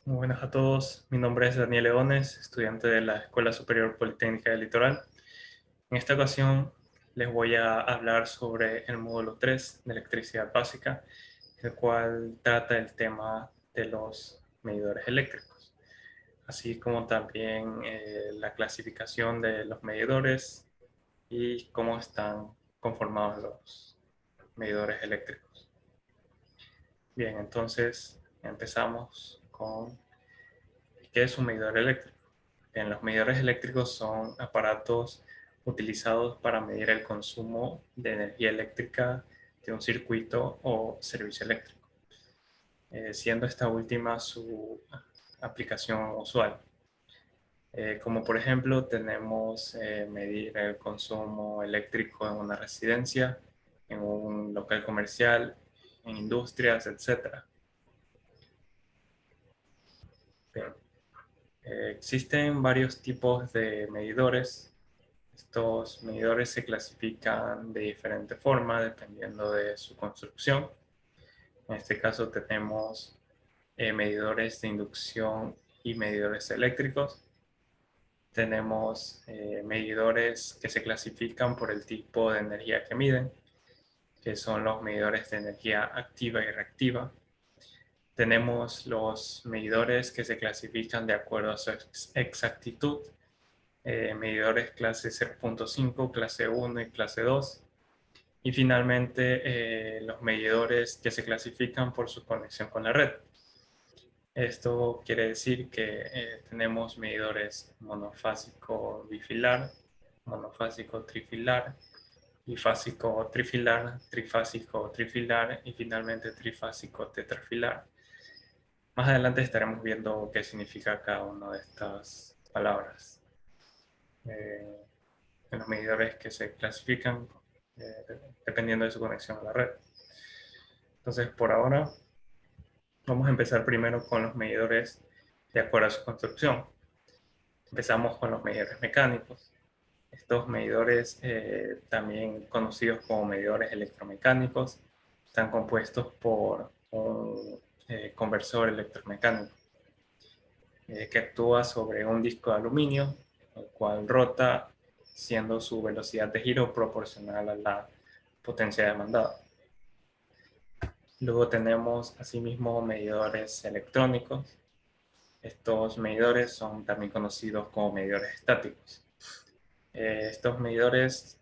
Muy buenas a todos, mi nombre es Daniel Leones, estudiante de la Escuela Superior Politécnica del Litoral. En esta ocasión les voy a hablar sobre el módulo 3 de electricidad básica, el cual trata el tema de los medidores eléctricos, así como también la clasificación de los medidores y cómo están conformados los medidores eléctricos. Bien, entonces empezamos con ¿qué es un medidor eléctrico? Bien, los medidores eléctricos son aparatos utilizados para medir el consumo de energía eléctrica de un circuito o servicio eléctrico, siendo esta última su aplicación usual. Como por ejemplo, tenemos medir el consumo eléctrico en una residencia, en un local comercial, en industrias, etc. Bien, existen varios tipos de medidores. Estos medidores se clasifican de diferente forma dependiendo de su construcción. En este caso tenemos medidores de inducción y medidores eléctricos. Tenemos medidores que se clasifican por el tipo de energía que miden, que son los medidores de energía activa y reactiva. Tenemos los medidores que se clasifican de acuerdo a su exactitud, medidores clase 0.5, clase 1 y clase 2. Y finalmente, los medidores que se clasifican por su conexión con la red. Esto quiere decir que tenemos medidores monofásico bifilar, monofásico trifilar, bifásico trifilar, trifásico trifilar y finalmente trifásico tetrafilar. Más adelante estaremos viendo qué significa cada una de estas palabras. Eh, en los medidores que se clasifican dependiendo de su conexión a la red. Entonces, por ahora, vamos a empezar primero con los medidores de acuerdo a su construcción. Empezamos con los medidores mecánicos. Estos medidores, también conocidos como medidores electromecánicos, están compuestos por un conversor electromecánico que actúa sobre un disco de aluminio, el cual rota siendo su velocidad de giro proporcional a la potencia demandada. Luego tenemos asimismo medidores electrónicos. Estos medidores son también conocidos como medidores estáticos. En estos medidores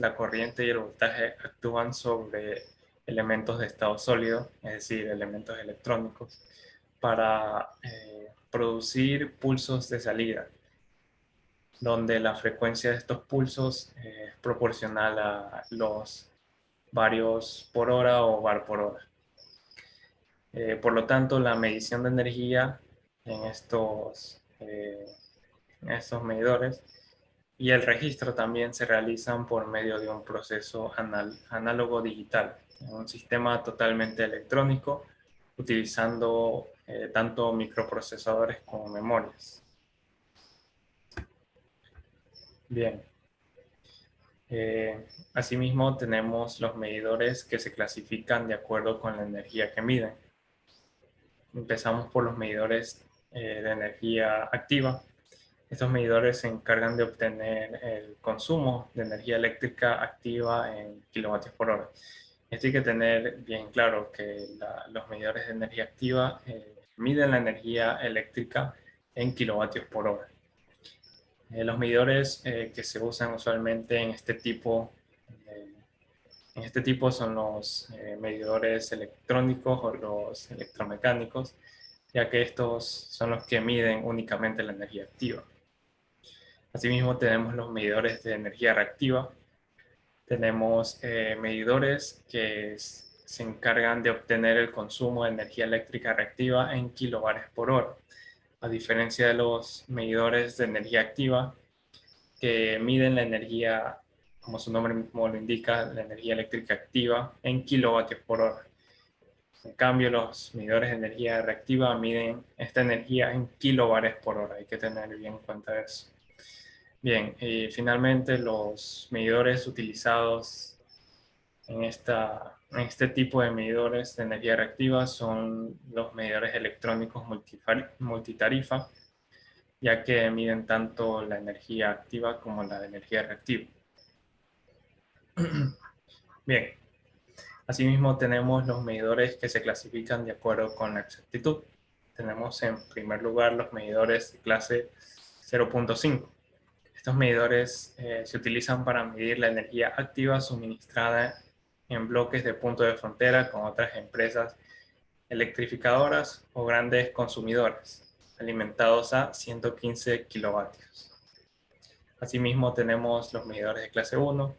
la corriente y el voltaje actúan sobre elementos de estado sólido, es decir, elementos electrónicos, para producir pulsos de salida, donde la frecuencia de estos pulsos es proporcional a los varios por hora o var por hora. Por lo tanto, la medición de energía en estos medidores y el registro también se realizan por medio de un proceso análogo digital, un sistema totalmente electrónico, utilizando tanto microprocesadores como memorias. Bien. Asimismo, tenemos los medidores que se clasifican de acuerdo con la energía que miden. Empezamos por los medidores de energía activa. Estos medidores se encargan de obtener el consumo de energía eléctrica activa en kilovatios por hora. Esto hay que tener bien claro que los medidores de energía activa miden la energía eléctrica en kilovatios por hora. Los medidores que se usan usualmente eh, en este tipo son los medidores electrónicos o los electromecánicos, ya que estos son los que miden únicamente la energía activa. Asimismo, tenemos los medidores de energía reactiva. Tenemos medidores que se encargan de obtener el consumo de energía eléctrica reactiva en kilovatios por hora. A diferencia de los medidores de energía activa, que miden la energía, como su nombre mismo lo indica, la energía eléctrica activa en kilovatios por hora. En cambio, los medidores de energía reactiva miden esta energía en kilovatios por hora. Hay que tener bien en cuenta eso. Bien, y finalmente los medidores utilizados En este tipo de medidores de energía reactiva son los medidores electrónicos multitarifa, ya que miden tanto la energía activa como la energía reactiva. Bien, asimismo tenemos los medidores que se clasifican de acuerdo con la exactitud. Tenemos en primer lugar los medidores de clase 0.5. Estos medidores se utilizan para medir la energía activa suministrada en bloques de punto de frontera con otras empresas electrificadoras o grandes consumidores, alimentados a 115 kilovatios. Asimismo tenemos los medidores de clase 1.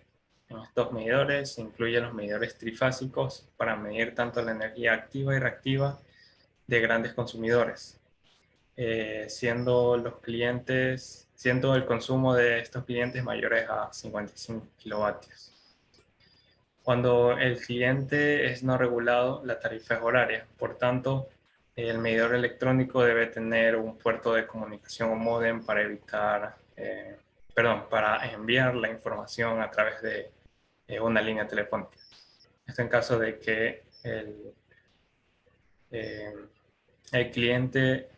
En estos medidores se incluyen los medidores trifásicos para medir tanto la energía activa y reactiva de grandes consumidores, siendo el consumo de estos clientes mayores a 55 kilovatios. Cuando el cliente es no regulado, la tarifa es horaria. Por tanto, el medidor electrónico debe tener un puerto de comunicación o módem para enviar la información a través de una línea telefónica. Esto en caso de que el cliente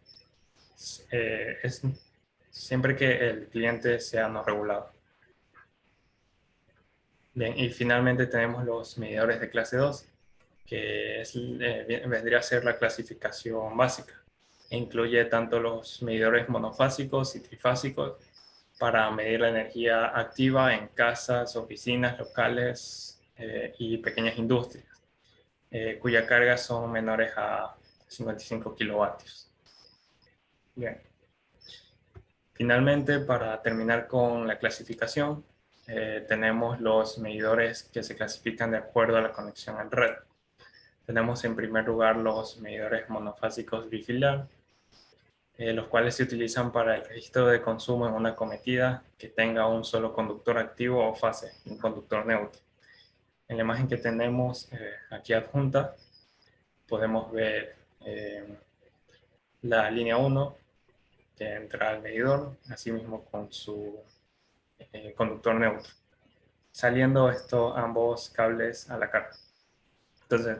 siempre que el cliente sea no regulado. Bien, y finalmente tenemos los medidores de clase 2, que vendría a ser la clasificación básica. Incluye tanto los medidores monofásicos y trifásicos para medir la energía activa en casas, oficinas, locales y pequeñas industrias, cuya carga son menores a 55 kilovatios. Bien. Finalmente, para terminar con la clasificación, tenemos los medidores que se clasifican de acuerdo a la conexión en red. Tenemos en primer lugar los medidores monofásicos bifilar, los cuales se utilizan para el registro de consumo en una cometida que tenga un solo conductor activo o fase, un conductor neutro. En la imagen que tenemos aquí adjunta, podemos ver la línea 1 que entra al medidor, asimismo con su conductor neutro, saliendo ambos cables a la carga. Entonces,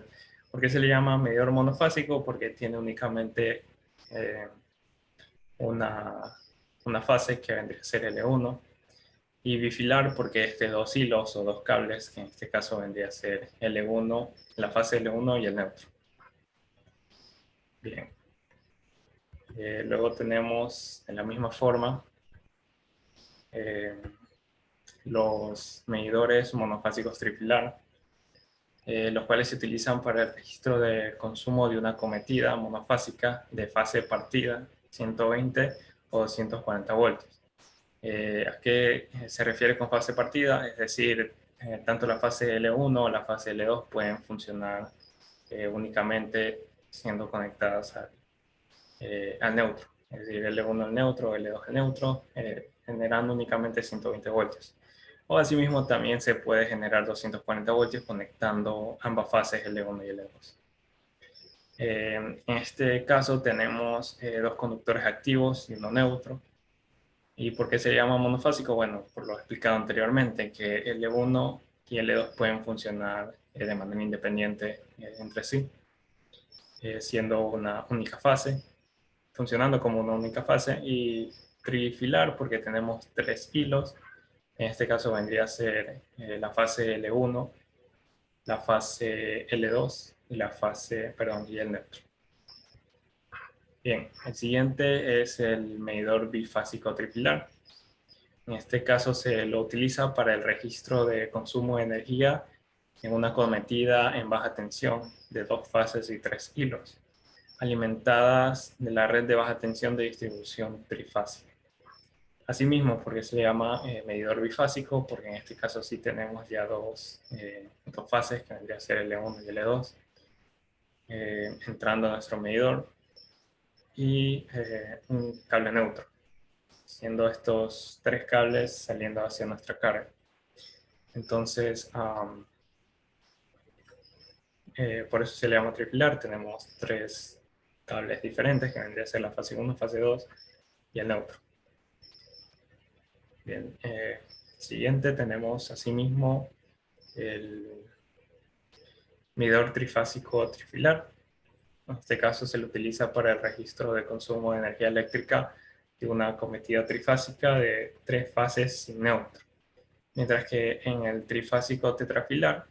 ¿por qué se le llama medidor monofásico? Porque tiene únicamente una fase que vendría a ser L1, y bifilar porque es de dos hilos o dos cables, que en este caso vendría a ser L1, la fase L1 y el neutro. Bien. Luego tenemos de la misma forma los medidores monofásicos trifilar, los cuales se utilizan para el registro de consumo de una cometida monofásica de fase partida 120 o 240 voltios. ¿A qué se refiere con fase partida? Es decir, tanto la fase L1 o la fase L2 pueden funcionar únicamente siendo conectadas al neutro. Es decir, L1 al neutro, L2 al neutro, generando únicamente 120 voltios. O asimismo también se puede generar 240 voltios conectando ambas fases L1 y L2. En este caso tenemos dos conductores activos y uno neutro. ¿Y por qué se llama monofásico? Bueno, por lo explicado anteriormente, que L1 y L2 pueden funcionar de manera independiente entre sí, siendo una única fase, funcionando como una única fase, y trifilar porque tenemos tres hilos. En este caso vendría a ser la fase L1, la fase L2 y y el neutro. Bien, el siguiente es el medidor bifásico trifilar. En este caso se lo utiliza para el registro de consumo de energía en una cometida en baja tensión de dos fases y tres hilos, alimentadas de la red de baja tensión de distribución trifásica. Asimismo, porque se le llama medidor bifásico, porque en este caso sí tenemos ya dos fases, que vendría a ser L1 y L2, entrando a nuestro medidor, y un cable neutro, siendo estos tres cables saliendo hacia nuestra carga. Entonces, por eso se le llama trifilar. Tenemos tres cables diferentes, que vendría a ser la fase 1, fase 2 y el neutro. Bien, siguiente tenemos asimismo medidor trifásico trifilar. En este caso se lo utiliza para el registro de consumo de energía eléctrica de una cometida trifásica de 3 fases sin neutro. Mientras que en el trifásico tetrafilar,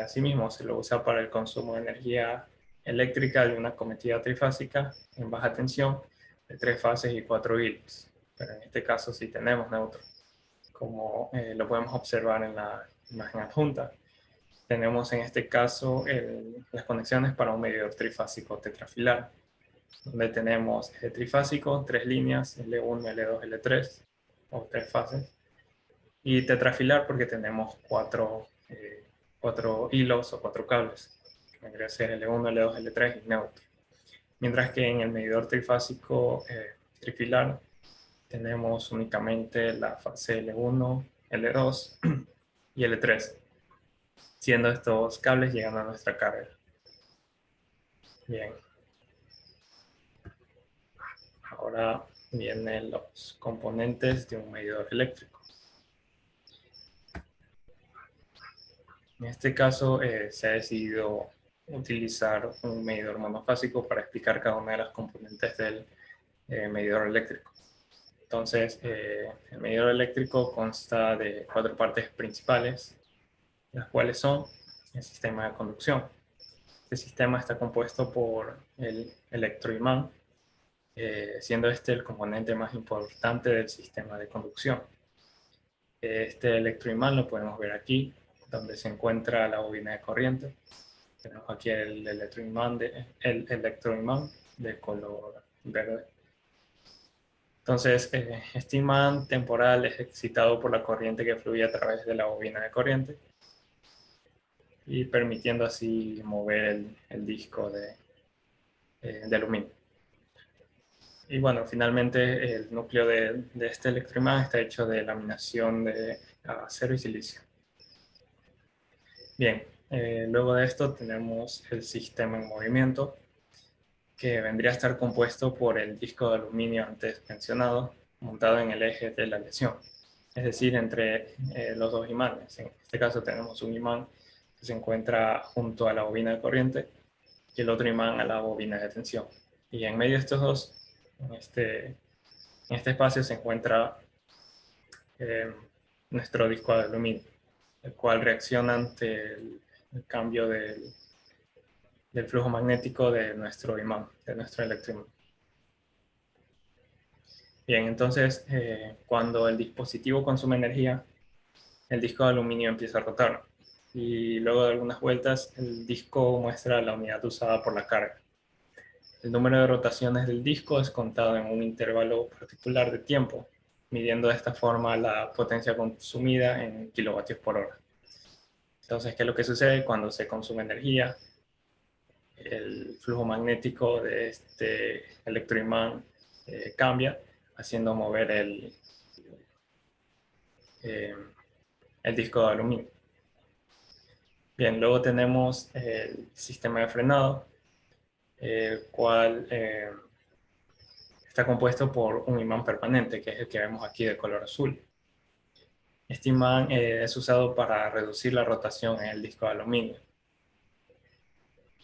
asimismo se lo usa para el consumo de energía eléctrica de una cometida trifásica en baja tensión de 3 fases y 4 hilos. Pero en este caso sí tenemos neutro, como lo podemos observar en la imagen adjunta. Tenemos en este caso las conexiones para un medidor trifásico tetrafilar, donde tenemos trifásico, 3 líneas, L1, L2, L3, o 3 fases, y tetrafilar porque tenemos 4 hilos o 4 cables, que vendría a ser L1, L2, L3 y neutro. Mientras que en el medidor trifásico trifilar tenemos únicamente la fase L1, L2 y L3, siendo estos cables llegando a nuestra carga. Bien, ahora vienen los componentes de un medidor eléctrico. En este caso se ha decidido utilizar un medidor monofásico para explicar cada una de las componentes del medidor eléctrico. Entonces, el medidor eléctrico consta de 4 partes principales, las cuales son el sistema de conducción. Este sistema está compuesto por el electroimán, siendo este el componente más importante del sistema de conducción. Este electroimán lo podemos ver aquí, donde se encuentra la bobina de corriente. Tenemos aquí el electroimán de color verde. Entonces, este imán temporal es excitado por la corriente que fluye a través de la bobina de corriente y permitiendo así mover el disco de aluminio. Y bueno, finalmente el núcleo de este electroimán está hecho de laminación de acero y silicio. Bien, luego de esto tenemos el sistema en movimiento, que vendría a estar compuesto por el disco de aluminio antes mencionado, montado en el eje de la lesión, es decir, entre los dos imanes. En este caso tenemos un imán que se encuentra junto a la bobina de corriente y el otro imán a la bobina de tensión. Y en medio de estos dos, en este espacio se encuentra nuestro disco de aluminio, el cual reacciona ante el cambio del flujo magnético de nuestro imán, de nuestro electroimán. Bien, entonces cuando el dispositivo consume energía, el disco de aluminio empieza a rotar y luego de algunas vueltas el disco muestra la unidad usada por la carga. El número de rotaciones del disco es contado en un intervalo particular de tiempo, midiendo de esta forma la potencia consumida en kilovatios por hora. Entonces, ¿qué es lo que sucede cuando se consume energía? El flujo magnético de este electroimán cambia, haciendo mover el disco de aluminio. Bien, luego tenemos el sistema de frenado, el cual está compuesto por un imán permanente, que es el que vemos aquí de color azul. Este imán es usado para reducir la rotación en el disco de aluminio,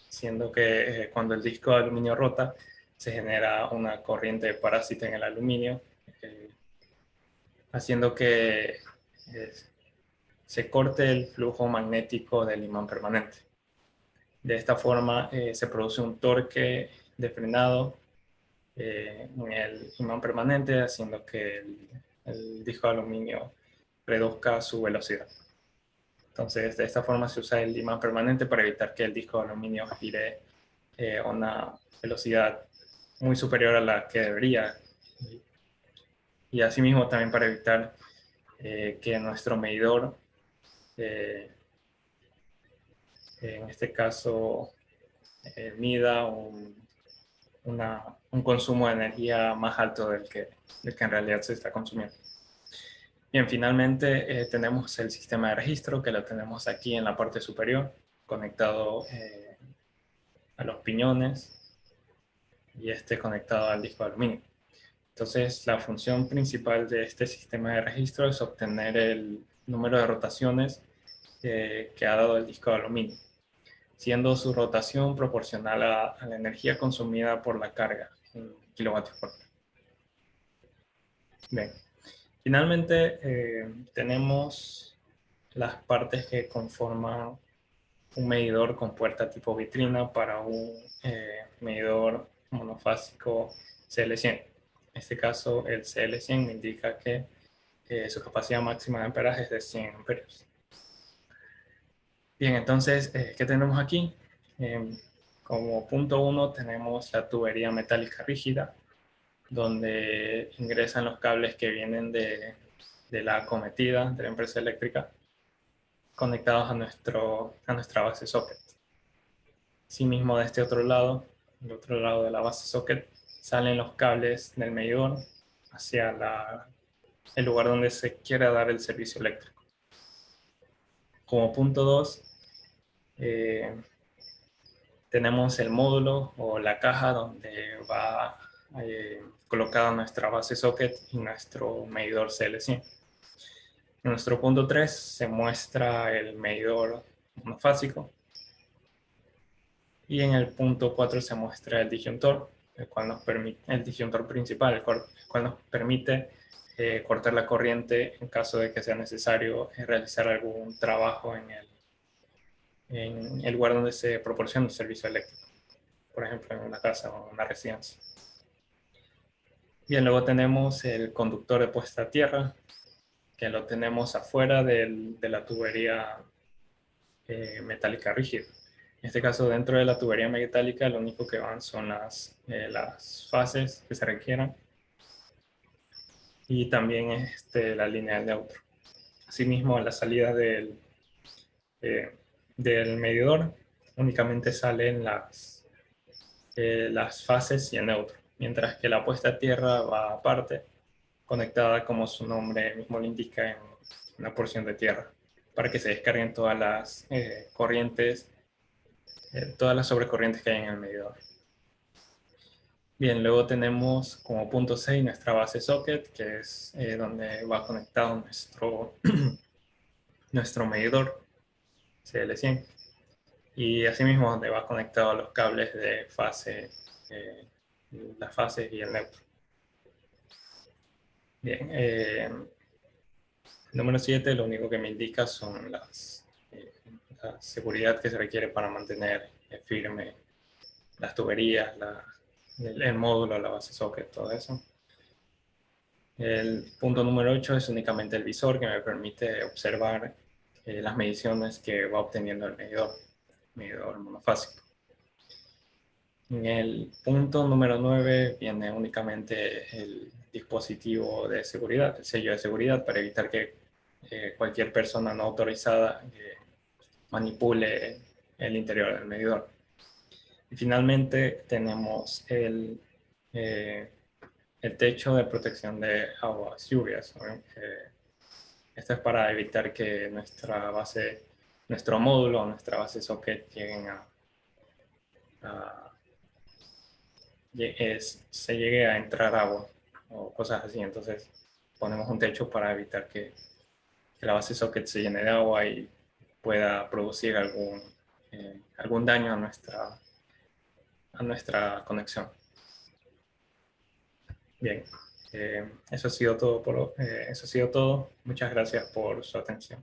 siendo que cuando el disco de aluminio rota, se genera una corriente parásita en el aluminio, haciendo que se corte el flujo magnético del imán permanente. De esta forma se produce un torque de frenado en el imán permanente, haciendo que el disco de aluminio reduzca su velocidad. Entonces, de esta forma se usa el imán permanente para evitar que el disco de aluminio gire a una velocidad muy superior a la que debería. Y asimismo también para evitar que nuestro medidor, en este caso, mida un consumo de energía más alto del que en realidad se está consumiendo. Bien, finalmente tenemos el sistema de registro, que lo tenemos aquí en la parte superior, conectado a los piñones y este conectado al disco de aluminio. Entonces, la función principal de este sistema de registro es obtener el número de rotaciones que ha dado el disco de aluminio. siendo su rotación proporcional a la energía consumida por la carga en kilovatios por hora. Bien, finalmente tenemos las partes que conforman un medidor con puerta tipo vitrina para un medidor monofásico CL100. En este caso, el CL100 me indica que su capacidad máxima de amperaje es de 100 amperios. Bien, entonces, ¿qué tenemos aquí? Como punto 1 tenemos la tubería metálica rígida, donde ingresan los cables que vienen de la acometida de la empresa eléctrica, conectados a nuestra base socket. Asimismo, de este otro lado, del otro lado de la base socket, salen los cables del medidor hacia el lugar donde se quiera dar el servicio eléctrico. Como punto 2, tenemos el módulo o la caja donde va colocada nuestra base socket y nuestro medidor CL100. En nuestro punto 3 se muestra el medidor monofásico y en el punto 4 se muestra el disyuntor, el cual nos permite, el disyuntor principal, el cual nos permite cortar la corriente en caso de que sea necesario realizar algún trabajo en el lugar donde se proporciona el servicio eléctrico, por ejemplo en una casa o una residencia. Bien, luego tenemos el conductor de puesta a tierra, que lo tenemos afuera de la tubería metálica rígida. En este caso, dentro de la tubería metálica, lo único que van son las fases que se requieran y también la línea del neutro. Asimismo, a la salida del medidor únicamente salen las fases y el neutro, mientras que la puesta a tierra va aparte, conectada como su nombre mismo lo indica en una porción de tierra, para que se descarguen todas las corrientes, todas las sobrecorrientes que hay en el medidor. Bien, luego tenemos como punto 6 nuestra base socket, que es donde va conectado nuestro medidor CL100. Y asimismo donde va conectado los cables de fase, las fases y el neutro. Bien, número 7 lo único que me indica son la seguridad que se requiere para mantener firme las tuberías, el módulo, la base socket, todo eso. El punto número 8 es únicamente el visor que me permite observar las mediciones que va obteniendo el medidor monofásico. En el punto número 9 viene únicamente el dispositivo de seguridad, el sello de seguridad, para evitar que cualquier persona no autorizada manipule el interior del medidor. Y finalmente tenemos el techo de protección de aguas lluvias. Esto es para evitar que nuestro módulo, nuestra base socket lleguen se llegue a entrar agua o cosas así. Entonces ponemos un techo para evitar que la base socket se llene de agua y pueda producir algún daño a nuestra conexión. Bien, eso ha sido todo. Muchas gracias por su atención.